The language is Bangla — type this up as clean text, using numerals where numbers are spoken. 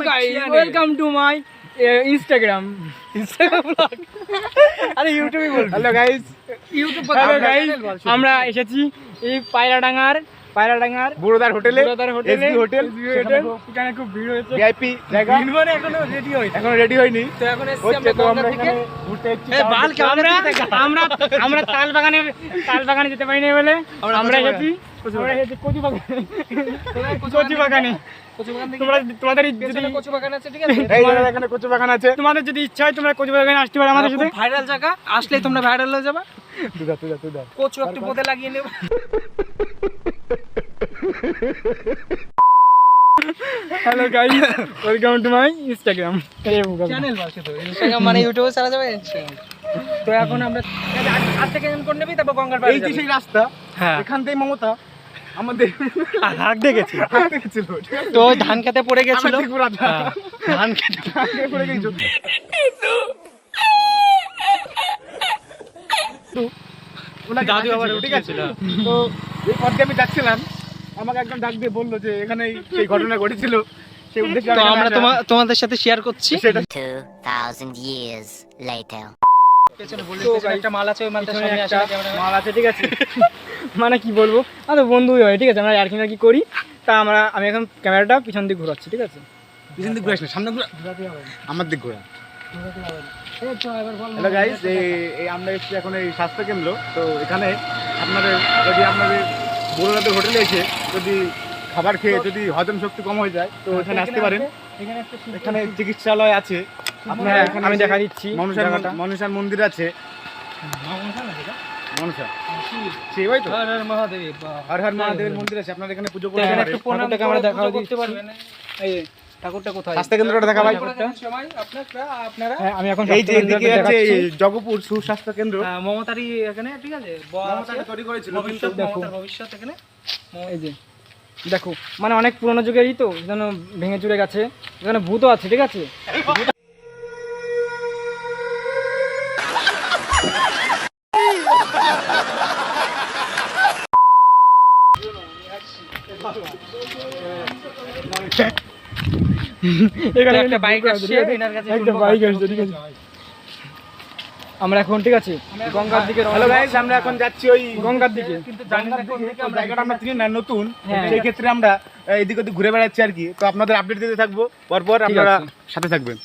Guys welcome to my Instagram blog. আরে ইউটিউবে বল। হ্যালো গাইস আমরা এসেছি এই পায়রাডাঙ্গার বুড়োদার হোটেলে এখানে খুব ভিড় হয়েছে। ভিআইপি জায়গা এখনো রেডি হয়নি তো এখন এসেছি আমরা গঙ্গা থেকে ঘুরতে এসেছি। আমরা তাল বাগানে যেতে পারি না বলে আমরা এসেছি কচু বাগানে। তোমাদের যদি ইচ্ছা হয় তোমরা কচু বাগানে আসতে পারো আমাদের সাথে। ভাইরাল জায়গা, আসলেই তোমরা ভাইরাল হয়ে যাবে। কচু একটু পথে লাগিয়ে নেবে। Hello guys welcome to my Instagram channel. Instagram মানে ইউটিউবে চালা যাবে। তো এখন আমরা আজ থেকে কোন নেবি, তারপর গঙ্গার পাড়ে এই যে সেই রাস্তা, এখান থেকে মমতা আমাদের হাঁক দেখেছিল তো ধান খেতে পড়ে গেছিল। ধান খেতে পড়ে গেছিল দাদু আবার ঠিক আছে। তো এই পথে আমি যাচ্ছিলাম, আমাকে একদম ডাক দিয়ে বললো যে এখানে সেই ঘটনা ঘটেছিল, সেই উদ্দেশ্যে আমরা তোমাদের সাথে শেয়ার করছি। 2000 years later পেছনে বলে একটা মাল আছে, ওই মালটার সামনে আসা মাল আছে ঠিক আছে। মানে কি বলবো, আমাদের বন্ধুই হয় ঠিক আছে, আমরা আর কি করি। তা আমি এখন ক্যামেরাটা পিছন দিকে ঘোরাচ্ছি ঠিক আছে। পিছন দিকে ঘুরাস না, সামনে ঘোরাতে হবে, আমার দিক ঘোরা। হ্যালো গাইস, এই আমরা এসেছি এখন এই স্বাস্থ্য কেন্দ্র। তো এখানে আপনাদের বুড়োদাদের হোটেলে এসে যদি খাবার খেয়ে যদি হজম শক্তি কম হয়ে যায় তো এখানে আসতে পারেন। এখানে চিকিৎসালয় আছে, আপনারা আমি দেখা দিচ্ছি। মনসার মন্দির আছে, মনসা ওই তো হর হর মহাদেবের মন্দির আছে। আপনারা এখানে পুজো করতে পারেন। ঠাকুরটাকে আমরা দেখাও দিতে পারবেন। এই ঠাকুরটা কোথায়? স্বাস্থ্য কেন্দ্রটা দেখা ভাই। হ্যাঁ আমি এখন এই যে এদিকে আছে জগপুর সুস্বাস্থ্য কেন্দ্র, মমতারি এখানে ঠিক আছে। মমতাটা তৈরি করেছিল ভবিষ্যৎ এখানে। এই যে দেখো মানে অনেক পুরনো যুগেরই তো, যেন ভেঙে চুরে গেছে। এখানে ভূতও আছে ঠিক আছে। এখানে একটা বাইক আসছে, এনার কাছে একটা বাইক আসছে ঠিক আছে। আমরা এখন ঠিক আছে গঙ্গার দিকে। হ্যালো গাইস, আমরা এখন যাচ্ছি ওই গঙ্গার দিকে, কিন্তু জায়গাটা আমরা চিনি না, নতুন। সেই ক্ষেত্রে আমরা এদিক ওদিক ঘুরে বেড়াচ্ছি আর কি। তো আপনাদের আপডেট দিতে থাকবো পরপর, আপনারা সাথে থাকবেন।